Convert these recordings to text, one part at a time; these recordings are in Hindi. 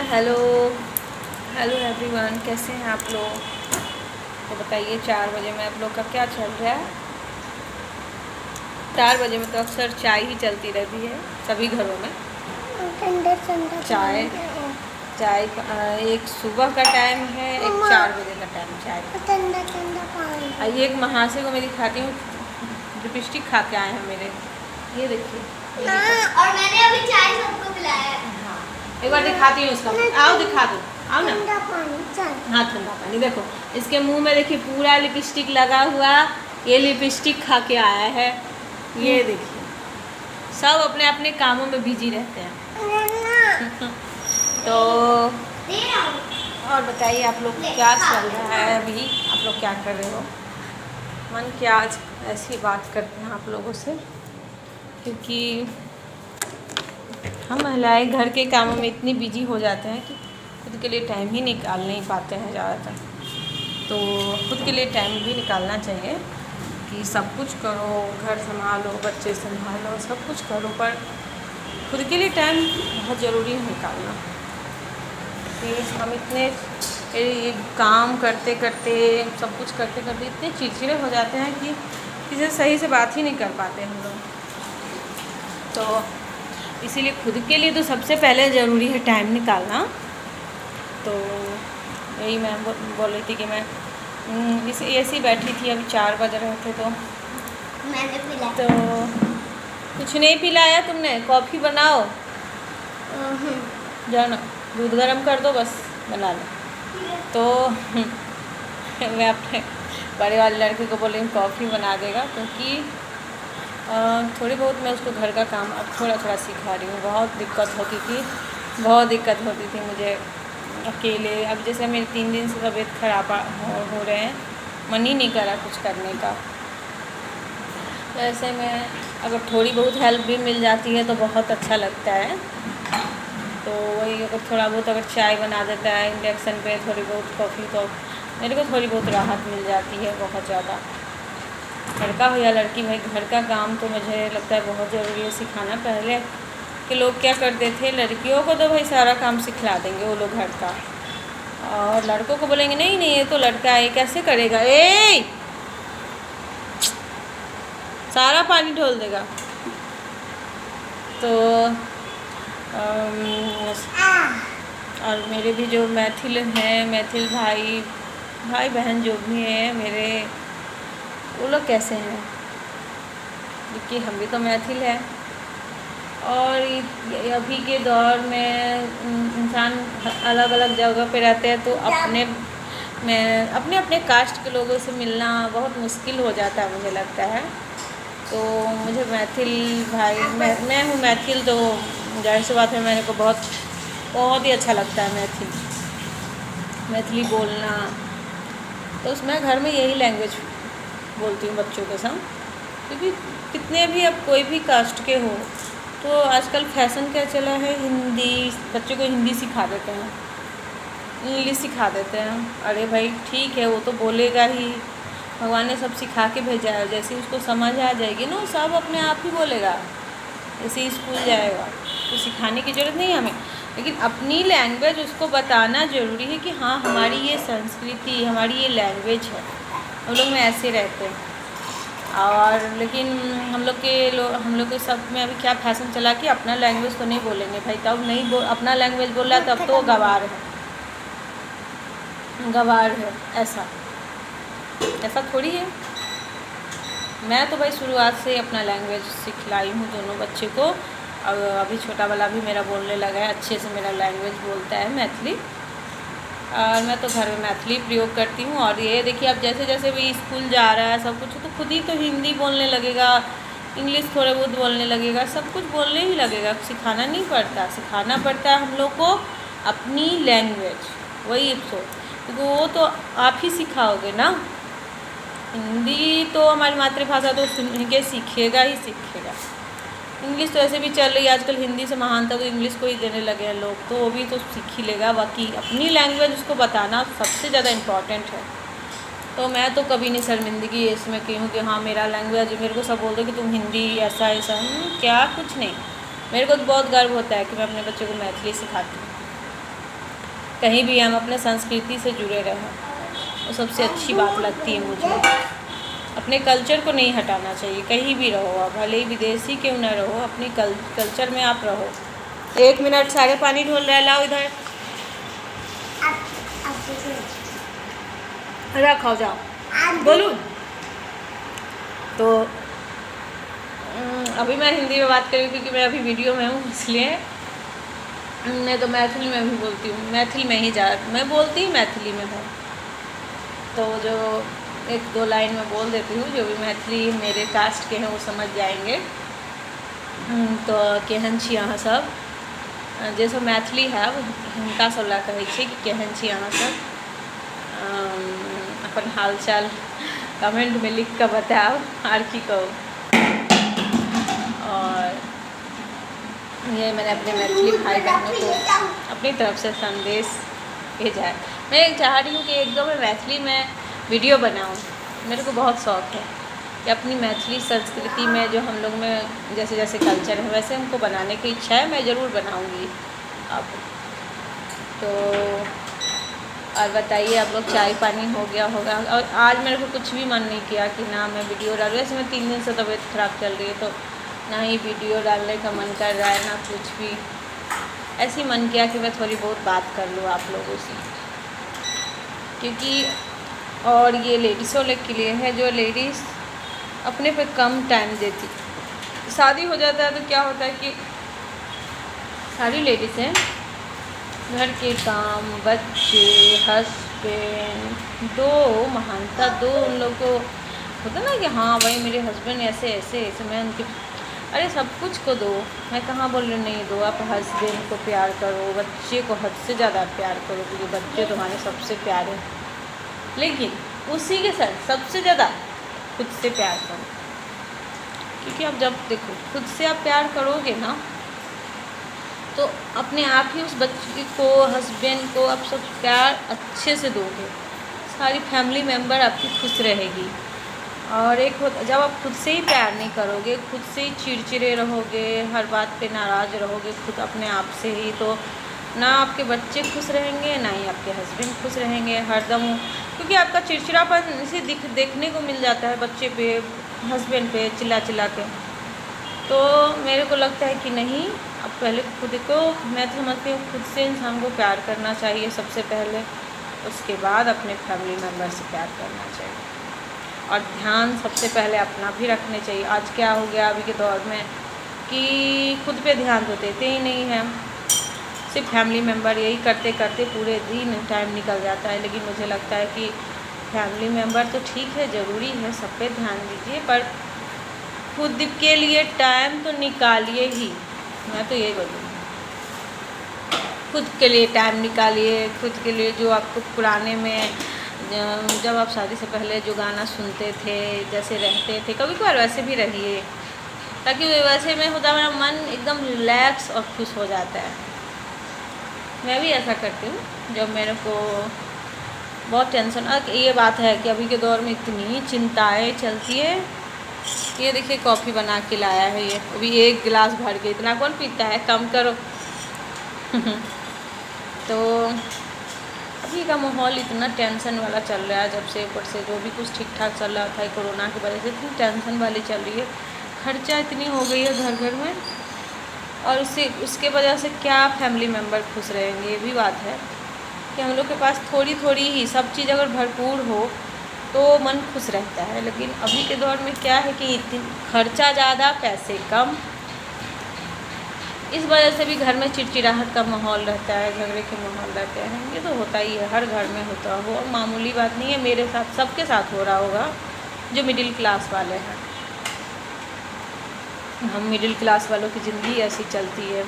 हेलो हेलो एवरीवन, कैसे हैं आप लोग। तो बताइए 4 बजे में आप लोग का क्या चल रहा है। 4 बजे में तो अक्सर चाय ही चलती रहती है सभी घरों में। ठंडा ठंडा चाय चाय एक सुबह का टाइम है, एक 4 बजे का टाइम चाय का। ठंडा ठंडा पानी। एक महाशय को मैं दिखाती हूँ, लिपस्टिक खा के आए हैं मेरे। ये देखिए। और मैंने अभी चाय सबको पिलाया है। हाँ, एक बार दिखाती हूँ उसका। आओ दिखा दो, आओ ना। ठंडा पानी चल। हाँ ठंडा पानी। देखो इसके मुंह में देखिए पूरा लिपस्टिक लगा हुआ। ये लिपस्टिक खा के आया है। ये देखिए सब अपने अपने कामों में बिजी रहते हैं। तो और बताइए आप लोग क्या चल रहा है अभी, आप लोग क्या कर रहे हो। मन क्या आज ऐसी बात करते हैं आप लोगों से, क्योंकि हम महिलाएं घर के कामों में इतनी बिजी हो जाते हैं कि खुद के लिए टाइम ही निकाल नहीं पाते हैं ज़्यादातर। तो खुद के लिए टाइम भी निकालना चाहिए कि सब कुछ करो, घर संभालो, बच्चे संभालो, सब कुछ करो, पर खुद के लिए टाइम बहुत ज़रूरी है निकालना। कि हम इतने काम करते करते, सब कुछ करते करते इतने चिड़चिड़े हो जाते हैं कि किसी से सही से बात ही नहीं कर पाते हम लोग। तो इसीलिए खुद के लिए तो सबसे पहले ज़रूरी है टाइम निकालना। तो यही मैं बोल रही थी कि मैं ऐसी बैठी थी, अभी 4 बज रहे थे तो मैंने पिलाया। तो कुछ नहीं पिलाया तुमने। कॉफ़ी बनाओ, जाओ ना, दूध गर्म कर दो, बस बना लो। तो मैं अपने बड़े वाले लड़के को बोल रही हूँ कॉफ़ी बना देगा, क्योंकि थोड़ी बहुत मैं उसको घर का काम अब थोड़ा थोड़ा सिखा रही हूँ। बहुत दिक्कत होती थी, बहुत दिक्कत होती थी मुझे अकेले। अब जैसे मेरे 3 दिन से तबीयत खराब हो रहे हैं, मन ही नहीं करा कुछ करने का। तो ऐसे में अगर थोड़ी बहुत हेल्प भी मिल जाती है तो बहुत अच्छा लगता है। तो वही अगर थोड़ा बहुत अगर चाय बना देता है इंडक्शन पे, थोड़ी बहुत कॉफ़ी, तो मेरे को थोड़ी बहुत राहत मिल जाती है बहुत ज़्यादा। लड़का हो या लड़की, भाई घर का काम तो मुझे लगता है बहुत ज़रूरी है सिखाना। पहले के लोग क्या करते थे, लड़कियों को तो भाई सारा काम सिखला देंगे वो लोग घर का, और लड़कों को बोलेंगे नहीं नहीं ये तो लड़का है, कैसे करेगा, ए सारा पानी ढोल देगा। तो और मेरे भी जो मैथिल हैं, मैथिल भाई बहन जो भी हैं मेरे, वो लोग कैसे हैं, क्योंकि हम भी तो मैथिल हैं। और अभी के दौर में इंसान अलग अलग जगह पे रहते हैं, तो अपने अपने कास्ट के लोगों से मिलना बहुत मुश्किल हो जाता है मुझे लगता है। तो मुझे मैथिल भाई, मैं हूँ मैथिल, तो जाहिर सी बात है मेरे को बहुत ही अच्छा लगता है मैथिली बोलना। तो उसमें घर में यही लैंग्वेज बोलती हूँ बच्चों के साथ, क्योंकि कितने भी अब कोई भी कास्ट के हो, तो आजकल फैशन क्या चला है, हिंदी, बच्चों को हिंदी सिखा देते हैं, इंग्लिश सिखा देते हैं। अरे भाई ठीक है, वो तो बोलेगा ही, भगवान ने सब सिखा के भेजा है। जैसे उसको समझ आ जाएगी ना, सब अपने आप ही बोलेगा, जैसे ही स्कूल जाएगा। तो सिखाने की ज़रूरत नहीं है हमें, लेकिन अपनी लैंग्वेज उसको बताना ज़रूरी है कि हाँ हमारी ये संस्कृति, हमारी ये लैंग्वेज है। हम लोग में ऐसे रहते हैं। और लेकिन हम लोग के सब में अभी क्या फैशन चला कि अपना लैंग्वेज तो नहीं बोलेंगे भाई, तब नहीं अपना लैंग्वेज बोल रहा तब तो गवार है। ऐसा थोड़ी है। मैं तो भाई शुरुआत से अपना लैंग्वेज सिखलाई हूँ दोनों बच्चे को। और अभी छोटा वाला भी मेरा बोलने लगा है, अच्छे से मेरा लैंग्वेज बोलता है मैथिली। और मैं तो घर में मैथिली प्रयोग करती हूँ। और ये देखिए अब जैसे जैसे भी स्कूल जा रहा है सब कुछ, तो खुद ही तो हिंदी बोलने लगेगा, इंग्लिश थोड़े बहुत बोलने लगेगा, सब कुछ बोलने ही लगेगा। सिखाना नहीं पड़ता, सिखाना पड़ता है हम लोग को अपनी लैंग्वेज। वही सोच, क्योंकि वो तो आप ही सिखाओगे ना। हिंदी तो हमारी मातृभाषा, तो सुन के सीखेगा ही सीखेगा। इंग्लिश तो ऐसे भी चल रही है आजकल, हिंदी से महानता तो इंग्लिश को ही देने लगे हैं लोग, तो वो भी तो सीख ही लेगा। बाकी अपनी लैंग्वेज उसको बताना सबसे ज़्यादा इम्पॉर्टेंट है। तो मैं तो कभी नहीं शर्मिंदगी इसमें की हूँ कि हाँ मेरा लैंग्वेज, मेरे को सब बोल दो कि तुम हिंदी ऐसा क्या, कुछ नहीं। मेरे को तो बहुत गर्व होता है कि मैं अपने बच्चे को मैथिली सिखाती हूँ। कहीं भी हम अपने संस्कृति से जुड़े रहें, वो सबसे अच्छी बात लगती है मुझे। अपने कल्चर को नहीं हटाना चाहिए, कहीं भी रहो आप, भले ही विदेशी क्यों ना रहो, अपनी कल्चर में आप रहो। 1 मिनट, सारे पानी ढोल रहा है, लाओ इधर रखो, जाओ बोलूँ। तो अभी मैं हिंदी में बात करूँ क्योंकि मैं अभी वीडियो में हूँ, इसलिए मैं तो मैथिली में भी बोलती हूँ, मैथिली में ही मैं बोलती ही मैथिली में हूँ। तो जो 1-2 लाइन में बोल देती हूँ, जो भी मैथिली मेरे कास्ट के हैं वो समझ जाएंगे। तो केहन छी अहाँ सब, जे सब मैथिली है हुनका सब ला कहै छी कि केहन छी अहाँ सब। अपन हालचाल कमेंट में लिख कर बताओ, आर की कहो। और ये मैंने अपने मैथिली भाई बहनों को अपनी तरफ से संदेश भेजा है। मैं चाह रही हूँ कि एकदम मैं मैथिली में वीडियो बनाऊँ, मेरे को बहुत शौक़ है कि अपनी मैथिली संस्कृति में जो हम लोग में जैसे जैसे कल्चर है वैसे हमको बनाने की इच्छा है, मैं ज़रूर बनाऊँगी। अब तो और बताइए, आप लोग चाय पानी हो गया होगा। और आज मेरे को कुछ भी मन नहीं किया कि ना मैं वीडियो डालूँ, वैसे मैं 3 दिन से तबीयत ख़राब चल रही है, तो ना ही वीडियो डालने का मन कर रहा है ना कुछ भी। ऐसे ही मन किया कि मैं थोड़ी बहुत बात कर लूँ आप लोगों से, क्योंकि और ये लेडीज़ों के लिए है जो लेडीज़ अपने पे कम टाइम देती। शादी हो जाता है तो क्या होता है कि सारी लेडीज़ हैं, घर के काम, बच्चे, हस्बैंड, 2 महानता, 2 उन लोग को होता ना कि हाँ भाई मेरे हस्बैंड ऐसे ऐसे ऐसे, मैं उनके अरे सब कुछ को दो। मैं कहाँ बोल रही नहीं दो, आप हस्बैंड को प्यार करो, बच्चे को हद से ज़्यादा प्यार करो क्योंकि बच्चे तुम्हारे सबसे प्यारे हैं, लेकिन उसी के साथ सबसे ज़्यादा खुद से प्यार करो। क्योंकि आप जब देखो खुद से आप प्यार करोगे ना तो अपने आप ही उस बच्चे को, हस्बैंड को आप सब प्यार अच्छे से दोगे, सारी फैमिली मेम्बर आपकी खुश रहेगी। और एक जब आप खुद से ही प्यार नहीं करोगे, खुद से ही चिड़चिड़े रहोगे, हर बात पे नाराज़ रहोगे खुद अपने आप से ही, तो ना आपके बच्चे खुश रहेंगे ना ही आपके हस्बैंड खुश रहेंगे हरदम। क्योंकि आपका चिड़चिड़ापन इसे देखने को मिल जाता है बच्चे पे, हस्बैंड पे चिल्ला चिल्ला के। तो मेरे को लगता है कि नहीं, अब पहले खुद को, मैं तो समझती हूँ खुद से इंसान को प्यार करना चाहिए सबसे पहले, उसके बाद अपने फैमिली मेम्बर से प्यार करना चाहिए। और ध्यान सबसे पहले अपना भी रखने चाहिए। आज क्या हो गया अभी के दौर में कि खुद पे ध्यान तो देते ही नहीं हैं, सिर्फ फैमिली मेम्बर, यही करते करते पूरे दिन टाइम निकल जाता है। लेकिन मुझे लगता है कि फैमिली मेम्बर तो ठीक है, ज़रूरी है, सब पे ध्यान दीजिए, पर खुद के लिए टाइम तो निकालिए ही। मैं तो यही बोलूँगी, खुद के लिए टाइम निकालिए, खुद के लिए जो आपको पुराने में जब आप शादी से पहले जो गाना सुनते थे, जैसे रहते थे, कभी कभार वैसे भी रहिए, ताकि वैसे में होता मेरा मन एकदम रिलैक्स और खुश हो जाता है। मैं भी ऐसा करती हूँ जब मेरे को बहुत टेंशन। ये बात है कि अभी के दौर में इतनी चिंताएं चलती है। ये देखिए कॉफ़ी बना के लाया है, ये अभी 1 गिलास भर के, इतना कौन पीता है, कम करो। तो अभी का माहौल इतना टेंशन वाला चल रहा है, जब से ऊपर से जो भी कुछ ठीक ठाक चल रहा था कोरोना की वजह से इतनी टेंशन वाली चल रही है, खर्चा इतनी हो गई है घर घर में, और उसके वजह से क्या फैमिली मेम्बर खुश रहेंगे। ये भी बात है कि हम लोग के पास थोड़ी थोड़ी ही सब चीज़ अगर भरपूर हो तो मन खुश रहता है। लेकिन अभी के दौर में क्या है कि खर्चा ज़्यादा, पैसे कम, इस वजह से भी घर में चिड़चिड़ाहट का माहौल रहता है, झगड़े के माहौल रहते हैं। ये तो होता ही है, हर घर में होता हो, मामूली बात नहीं है, मेरे साथ सबके साथ हो रहा होगा जो मिडिल क्लास वाले हैं। हम मिडिल क्लास वालों की ज़िंदगी ऐसी चलती है,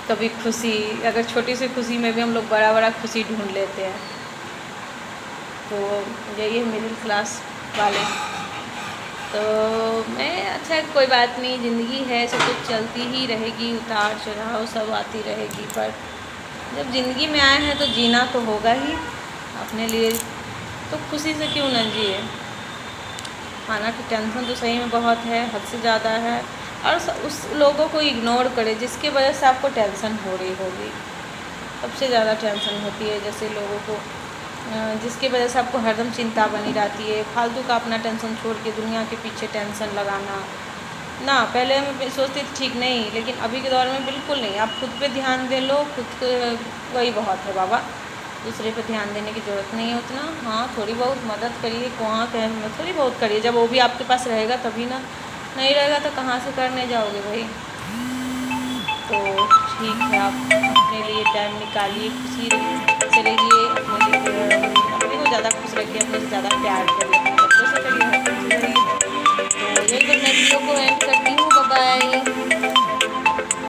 कभी खुशी, अगर छोटी सी खुशी में भी हम लोग बड़ा बड़ा खुशी ढूंढ लेते हैं। तो यही है मिडिल क्लास वाले। तो मैं अच्छा कोई बात नहीं, ज़िंदगी है, सब कुछ चलती ही रहेगी, उतार चढ़ाव सब आती रहेगी, पर जब ज़िंदगी में आए हैं तो जीना तो होगा ही अपने लिए, तो खुशी से क्यों न जिए। माना कि टेंशन तो सही में बहुत है, हद से ज़्यादा है, और उस लोगों को इग्नोर करें जिसकी वजह से आपको टेंशन हो रही होगी। सबसे ज़्यादा टेंशन होती है। जैसे लोगों को जिसकी वजह से आपको हरदम चिंता बनी रहती है, फालतू का अपना टेंशन छोड़ के दुनिया के पीछे टेंशन लगाना ना। पहले मैं सोचती थी ठीक नहीं, लेकिन अभी के दौर में बिल्कुल नहीं। आप खुद पे ध्यान दे लो, खुद वही बहुत है बाबा। दूसरे पे ध्यान देने की ज़रूरत नहीं है उतना। हाँ, थोड़ी बहुत मदद करिए, वहाँ कहें थोड़ी बहुत करिए, जब वो भी आपके पास रहेगा तभी ना। नहीं रहेगा तो कहाँ से करने जाओगे भाई। तो ठीक है, आप अपने लिए टाइम निकालिए, खुशी से रहिए, अपने को ज़्यादा खुश रखिए, अपने से ज़्यादा प्यार करिए, अपने बच्चों से करिए, हर चीज़ से करिए। तो यही तो मैं वीडियो को एंड करती हूँ। Bye bye.